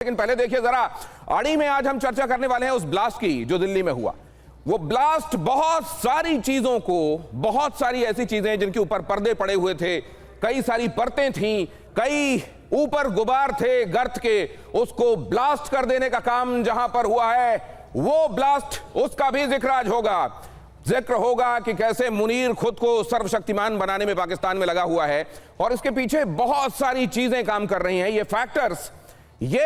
लेकिन पहले देखिए जरा, अड़ी में आज हम चर्चा करने वाले हैं उस ब्लास्ट की जो दिल्ली में हुआ। वो ब्लास्ट बहुत सारी चीजों को, बहुत सारी ऐसी चीजें जिनके ऊपर पर्दे पड़े हुए थे, कई सारी परतें थीं, कई ऊपर गुबार थे गर्त के, उसको ब्लास्ट कर देने का काम जहां पर हुआ है, वो ब्लास्ट, उसका भी जिक्र आज होगा। जिक्र होगा कि कैसे मुनीर खुद को सर्वशक्तिमान बनाने में पाकिस्तान में लगा हुआ है और इसके पीछे बहुत सारी चीजें काम कर रही हैं। ये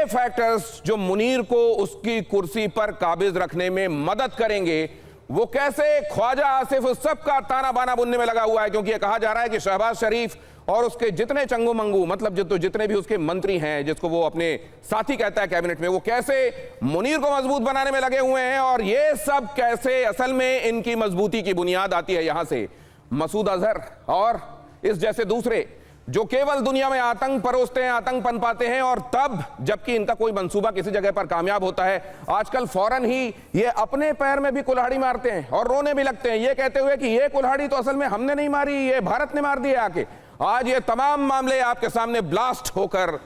फैक्टर्स जो मुनीर को उसकी कुर्सी पर काबिज रखने में मदद करेंगे, वो कैसे ख्वाजा आसिफ उस सब का ताना बाना बुनने में लगा हुआ है। क्योंकि ये कहा जा रहा है कि शहबाज शरीफ और उसके जितने चंगू मंगू, मतलब जितने भी उसके मंत्री हैं, जिसको वो अपने साथी कहता है कैबिनेट में, वो कैसे मुनीर को मजबूत बनाने में लगे हुए हैं। और ये सब कैसे, असल में इनकी मजबूती की बुनियाद आती है यहां से, मसूद अजहर और इस जैसे दूसरे जो केवल दुनिया में आतंक परोसते हैं, आतंक पनपाते हैं, और तब जबकि इनका कोई मंसूबा किसी जगह पर कामयाब होता है, आजकल फौरन ही ये अपने पैर में भी कुल्हाड़ी मारते हैं और रोने भी लगते हैं, ये कहते हुए कि ये कुल्हाड़ी तो असल में हमने नहीं मारी, ये भारत ने मार दी है आके। आज ये तमाम मामले आपके सामने ब्लास्ट होकर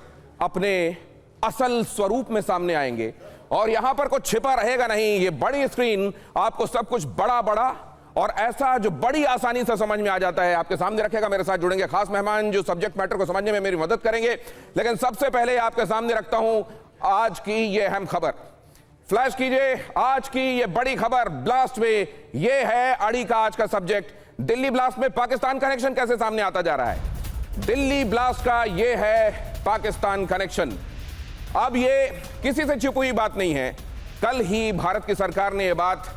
अपने असल स्वरूप में सामने आएंगे और यहां पर कुछ छिपा रहेगा नहीं। ये बड़ी स्क्रीन आपको सब कुछ बड़ा बड़ा और ऐसा जो बड़ी आसानी से समझ में आ जाता है आपके सामने रखेगा। मेरे साथ जुड़ेंगे खास मेहमान जो सब्जेक्ट मैटर को समझने में मेरी मदद करेंगे, लेकिन सबसे पहले आपके सामने रखता हूं आज की ये अहम खबर। फ्लैश कीजिए आज की ये बड़ी खबर ब्लास्ट में। ये है अड़ी का आज का सब्जेक्ट। दिल्ली ब्लास्ट में पाकिस्तान कनेक्शन कैसे सामने आता जा रहा है। दिल्ली ब्लास्ट का ये है पाकिस्तान कनेक्शन। अब ये किसी से छुपी हुई बात नहीं है। कल ही भारत की सरकार ने ये बात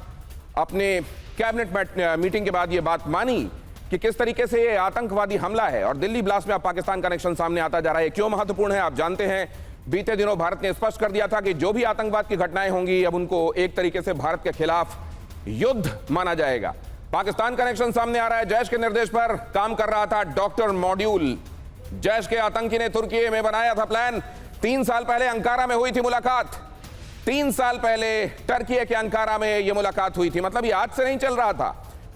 अपने कैबिनेट मीटिंग के बाद ये बात मानी कि किस तरीके से ये आतंकवादी हमला है और दिल्ली ब्लास्ट में अब पाकिस्तान कनेक्शन सामने आता जा रहा है। क्यों महत्वपूर्ण है आप जानते हैं। बीते दिनों भारत ने स्पष्ट कर दिया था कि जो भी आतंकवाद की घटनाएं होंगी अब उनको एक तरीके से भारत के खिलाफ युद्ध माना जाएगा। पाकिस्तान कनेक्शन सामने आ रहा है। जैश के निर्देश पर काम कर रहा था डॉक्टर मॉड्यूल। जैश के आतंकी ने तुर्की में बनाया था प्लान। 3 साल पहले अंकारा में हुई थी मुलाकात। 3 साल पहले टर्की के अंकारा में यह मुलाकात हुई थी। मतलब ये आज से नहीं चल रहा था,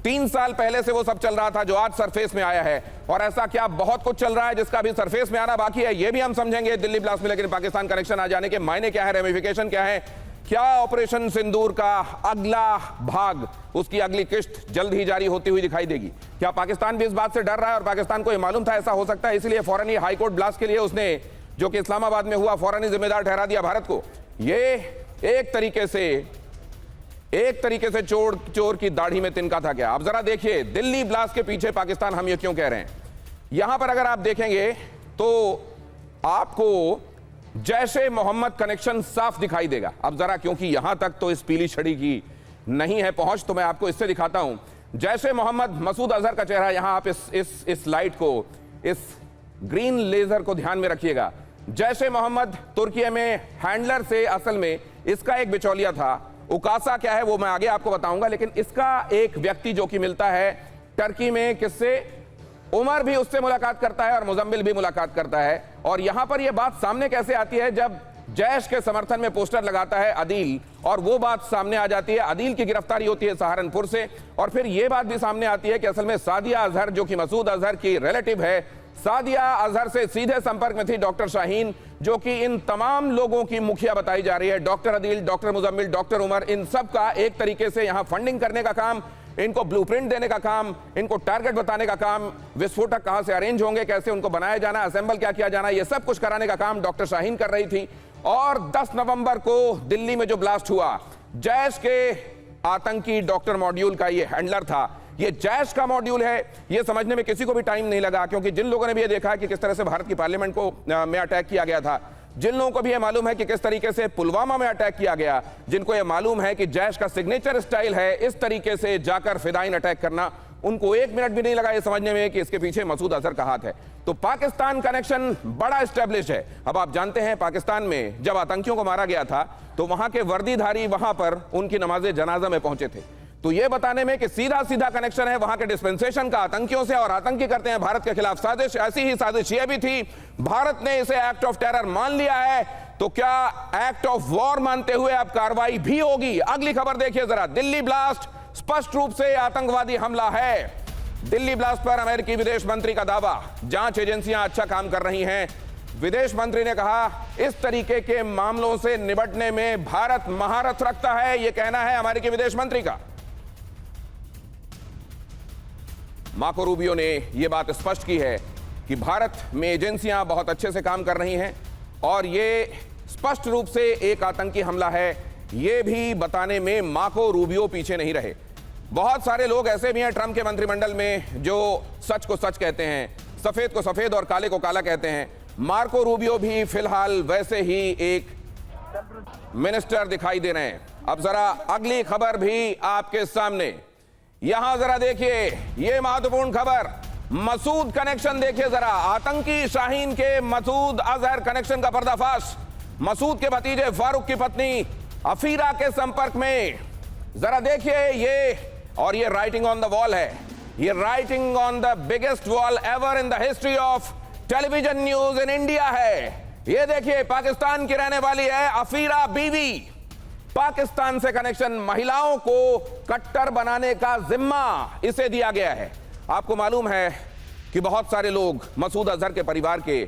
3 साल पहले से वो सब चल रहा था जो आज सरफेस में आया है। और ऐसा क्या बहुत कुछ चल रहा है जिसका भी सरफेस में आना बाकी है, ये भी हम समझेंगे दिल्ली ब्लास्ट में। लेकिन पाकिस्तान कनेक्शन आ जाने के मायने क्या है, रेमिफिकेशन क्या है, क्या ऑपरेशन सिंदूर का अगला भाग, उसकी अगली किश्त जल्द ही जारी होती हुई दिखाई देगी। क्या पाकिस्तान भी इस बात से डर रहा है और पाकिस्तान को यह मालूम था ऐसा हो सकता है, इसलिए फौरन ही हाईकोर्ट ब्लास्ट के लिए उसने, जो कि इस्लामाबाद में हुआ, फौरन ही जिम्मेदार ठहरा दिया भारत को। ये एक तरीके से चोर की दाढ़ी में तिनका था क्या। अब जरा देखिए दिल्ली ब्लास्ट के पीछे पाकिस्तान हम ये क्यों कह रहे हैं। यहां पर अगर आप देखेंगे तो आपको जैशे मोहम्मद कनेक्शन साफ दिखाई देगा। अब जरा, क्योंकि यहां तक तो इस पीली छड़ी की नहीं है पहुंच, तो मैं आपको इससे दिखाता हूं। जैशे मोहम्मद मसूद अजहर का चेहरा, यहां आप इस लाइट को, इस ग्रीन लेजर को ध्यान में रखिएगा। जैशे मोहम्मद तुर्की में हैंडलर से असल में इसका एक बिचौलिया था। उकासा क्या है वो मैं आगे आपको बताऊंगा, लेकिन इसका एक व्यक्ति जो कि मिलता है टर्की में, किससे, उमर भी उससे मुलाकात करता है और मुजम्मिल भी मुलाकात करता है। और यहां पर यह बात सामने कैसे आती है जब जैश के समर्थन में पोस्टर लगाता है अदील, और वो बात सामने आ जाती है, अदील की गिरफ्तारी होती है सहारनपुर से। और फिर यह बात भी सामने आती है कि असल में सादिया अजहर, जो कि मसूद अजहर की रिलेटिव है, सादिया अजहर से सीधे संपर्क में थी डॉक्टर शाहीन, जो कि इन तमाम लोगों की मुखिया बताई जा रही है। Doctor Adeel, doctor Muzammil, doctor Umar, इन सब का एक तरीके से यहां फंडिंग करने का काम, इनको ब्लूप्रिंट देने का काम, इनको टारगेट बताने का काम, विस्फोटक कहां से अरेंज होंगे, कैसे उनको बनाया जाना, असेंबल क्या किया जाना, यह सब कुछ कराने का काम डॉक्टर शाहीन कर रही थी। और 10 नवंबर को दिल्ली में जो ब्लास्ट हुआ, जैश के आतंकी डॉक्टर मॉड्यूल का यह हैंडलर था। ये जैश का मॉड्यूल है, ये समझने में किसी को भी टाइम नहीं लगा, क्योंकि जिन लोगों ने भी ये देखा है कि किस तरह से भारत की पार्लियामेंट को में अटैक किया गया था, जिन लोगों को भी ये मालूम है कि किस तरीके से पुलवामा में अटैक किया गया, जिनको ये मालूम है कि जैश का सिग्नेचर स्टाइल है इस तरीके से जाकर फिदाइन अटैक करना, उनको 1 मिनट भी नहीं लगा ये समझने में कि इसके पीछे मसूद अजहर का हाथ है। तो पाकिस्तान कनेक्शन बड़ा एस्टेब्लिश है। अब आप जानते हैं पाकिस्तान में जब आतंकियों को मारा गया था तो वहां के वर्दीधारी वहां पर उनकी नमाज जनाजा में पहुंचे थे। तो यह बताने में कि सीधा सीधा कनेक्शन है वहां के डिस्पेंसेशन का आतंकियों से, और आतंकी करते हैं भारत के खिलाफ साजिश। ऐसी ही साजिश यह भी थी, भारत ने इसे एक्ट ऑफ टेरर मान लिया है, तो क्या एक्ट ऑफ वॉर मानते हुए अब कार्रवाई भी होगी। अगली खबर देखिए जरा। दिल्ली ब्लास्ट स्पष्ट रूप से आतंकवादी हमला है। दिल्ली ब्लास्ट पर अमेरिकी विदेश मंत्री का दावा, जांच एजेंसियां अच्छा काम कर रही हैं, विदेश मंत्री ने कहा, इस तरीके के मामलों से निपटने में भारत महारत रखता है, यह कहना है अमेरिकी विदेश मंत्री का। मार्को रूबियो ने यह बात स्पष्ट की है कि भारत में एजेंसियां बहुत अच्छे से काम कर रही हैं और यह स्पष्ट रूप से एक आतंकी हमला है, यह भी बताने में मार्को रूबियो पीछे नहीं रहे। बहुत सारे लोग ऐसे भी हैं ट्रंप के मंत्रिमंडल में जो सच को सच कहते हैं, सफेद को सफेद और काले को काला कहते हैं। मार्को रूबियो भी फिलहाल वैसे ही एक मिनिस्टर दिखाई दे रहे हैं। अब जरा अगली खबर भी आपके सामने, यहां जरा देखिए, यह महत्वपूर्ण खबर, मसूद कनेक्शन देखिए जरा, आतंकी शाहीन के मसूद अजहर कनेक्शन का पर्दाफाश। मसूद के भतीजे फारूक की पत्नी अफीरा के संपर्क में, जरा देखिए ये, और ये राइटिंग ऑन द वॉल है, ये writing on the biggest wall ever in the history of television news in India है। ये देखिए, पाकिस्तान की रहने वाली है अफीरा बीवी, पाकिस्तान से कनेक्शन, महिलाओं को कट्टर बनाने का जिम्मा इसे दिया गया है। आपको मालूम है कि बहुत सारे लोग मसूद अजहर के परिवार के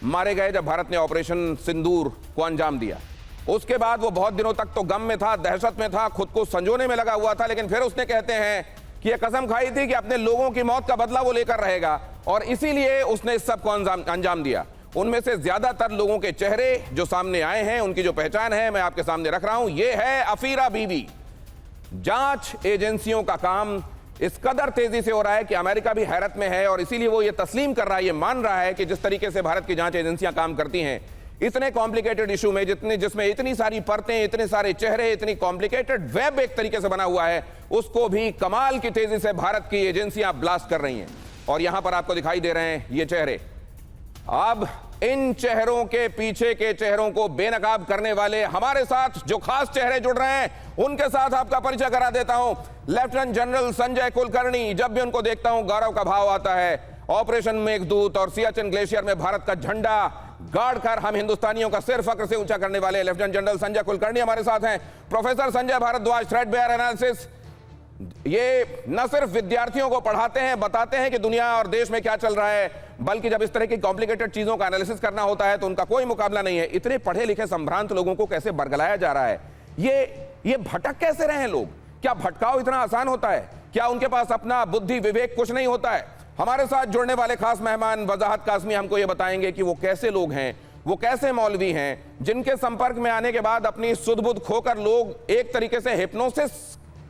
मारे गए जब भारत ने ऑपरेशन सिंदूर को अंजाम दिया। उसके बाद वो बहुत दिनों तक तो गम में था, दहशत में था, खुद को संजोने में लगा हुआ था, लेकिन फिर उसने कहते हैं कि यह कसम खाई थी कि अपने लोगों की मौत का बदला वो लेकर रहेगा, और इसीलिए उसने इस सब को अंजाम दिया। उनमें से ज्यादातर लोगों के चेहरे जो सामने आए हैं, उनकी जो पहचान है मैं आपके सामने रख रहा हूं, यह है अफीरा बीवी। जांच एजेंसियों का काम इस कदर तेजी से हो रहा है कि अमेरिका भी हैरत में है, और इसीलिए वो ये तस्लीम कर रहा है, ये मान रहा है कि जिस तरीके से भारत की जांच एजेंसियां काम करती हैं, इतने कॉम्प्लिकेटेड इशू में, जिसमें इतनी सारी परतें, इतने सारे चेहरे, इतनी कॉम्प्लिकेटेड वेब एक तरीके से बना हुआ है, उसको भी कमाल की तेजी से भारत की एजेंसियां ब्लास्ट कर रही हैं। और यहां पर आपको दिखाई दे रहे हैं ये चेहरे। अब इन चेहरों के पीछे के चेहरों को बेनकाब करने वाले हमारे साथ जो खास चेहरे जुड़ रहे हैं, उनके साथ आपका परिचय करा देता हूं। लेफ्टिनेंट जनरल संजय कुलकर्णी, जब भी उनको देखता हूं गौरव का भाव आता है। ऑपरेशन मेघदूत और सियाचिन ग्लेशियर में भारत का झंडा गाड़कर हम हिंदुस्तानियों का सिर फक्र से ऊंचा करने वाले लेफ्टिनेंट जनरल संजय कुलकर्णी हमारे साथ हैं। Professor Sanjay Bhardwaj, threadbare analysis, ये न सिर्फ विद्यार्थियों को पढ़ाते हैं, बताते हैं कि दुनिया और देश में क्या चल रहा है, बल्कि जब इस तरह की कॉम्प्लिकेटेड चीजों का एनालिसिस करना होता है तो उनका कोई मुकाबला नहीं है। इतने पढ़े लिखे संभ्रांत लोगों को कैसे बरगलाया जा रहा है, ये भटक कैसे रहे हैं लोग? क्या भटकाव इतना आसान होता है? क्या उनके पास अपना बुद्धि विवेक कुछ नहीं होता है? हमारे साथ जुड़ने वाले खास मेहमान वजाहत कासमी हमको ये बताएंगे कि वो कैसे लोग हैं, वो कैसे मौलवी हैं, जिनके संपर्क में आने के बाद अपनी सुध बुध खोकर लोग एक तरीके से हिप्नोसिस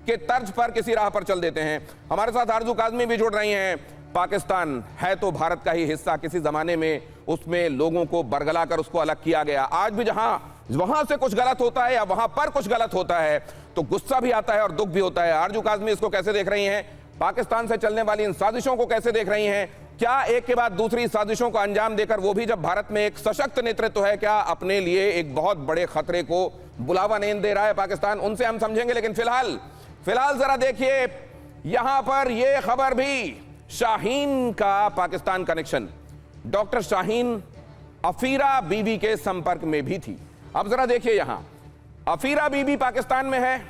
के तर्ज पर किसी राह पर चल देते हैं। हमारे साथ आरजू काजमी भी जुड़ रही हैं। पाकिस्तान है तो भारत का ही हिस्सा, किसी जमाने में उसमें लोगों को बरगला कर उसको अलग किया गया। आज भी जहां वहां से कुछ गलत होता है या वहां पर कुछ गलत होता है तो गुस्सा भी आता है और दुख भी होता है। आरजू काजमी इसको कैसे देख रही हैं? पाकिस्तान से चलने वाली इन साजिशों को कैसे देख रही हैं? क्या एक के बाद दूसरी साजिशों को अंजाम देकर वो भी जब भारत में एक सशक्त नेतृत्व है, क्या अपने लिए एक बहुत बड़े खतरे को बुलावा नहीं दे रहा है पाकिस्तान? उनसे हम समझेंगे, लेकिन फिलहाल जरा देखिए, यहां पर यह खबर भी, शाहीन का पाकिस्तान कनेक्शन, डॉक्टर शाहीन अफीरा बीवी के संपर्क में भी थी। अब जरा देखिए, यहां अफीरा बीवी पाकिस्तान में है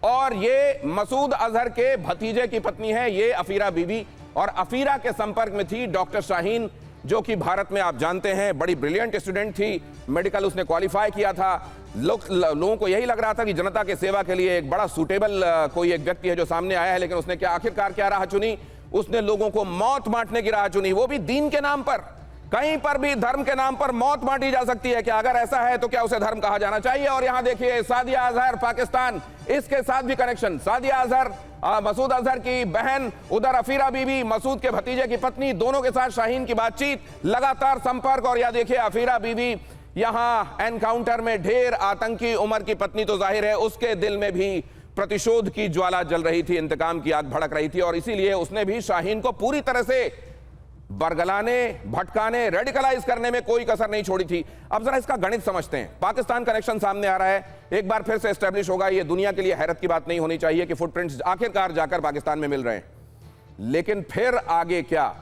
और ये मसूद अजहर के भतीजे की पत्नी है, ये अफीरा बीवी, और अफीरा के संपर्क में थी डॉक्टर शाहीन, जो कि भारत में आप जानते हैं बड़ी ब्रिलियंट स्टूडेंट थी, मेडिकल उसने क्वालिफाई किया था। लोगों को यही लग रहा था कि जनता के सेवा के लिए एक बड़ा सूटेबल कोई एक व्यक्ति है जो सामने आया है, लेकिन उसने आखिरकार क्या राह चुनी? उसने लोगों को मौत बांटने की राह चुनी, वो भी दीन के नाम पर। कहीं पर भी धर्म के नाम पर मौत बांटी जा सकती है क्या? अगर ऐसा है तो क्या उसे धर्म कहा जाना चाहिए? और यहां देखिए, सादिया अजहर पाकिस्तान, इसके साथ भी कनेक्शन। सादिया अजहर मसूद अजहर की बहन, उधर अफीरा बीबी मसूद के भतीजे की पत्नी, दोनों के साथ शाहीन की बातचीत, लगातार संपर्क। और यह देखिए, अफीरा बीबी यहां एनकाउंटर में ढेर आतंकी, उमर की पत्नी तो जाहिर है उसके दिल में भी प्रतिशोध की ज्वाला जल रही थी, इंतकाम की आग भड़क रही थी, और इसीलिए उसने भी शाहीन को पूरी तरह से बरगलाने, भटकाने, रेडिकलाइज करने में कोई कसर नहीं छोड़ी थी। अब जरा इसका गणित समझते हैं। पाकिस्तान कनेक्शन सामने आ रहा है, एक बार फिर से एस्टेब्लिश होगा। यह दुनिया के लिए हैरत की बात नहीं होनी चाहिए कि फुटप्रिंट्स आखिरकार जाकर पाकिस्तान में मिल रहे हैं, लेकिन फिर आगे क्या?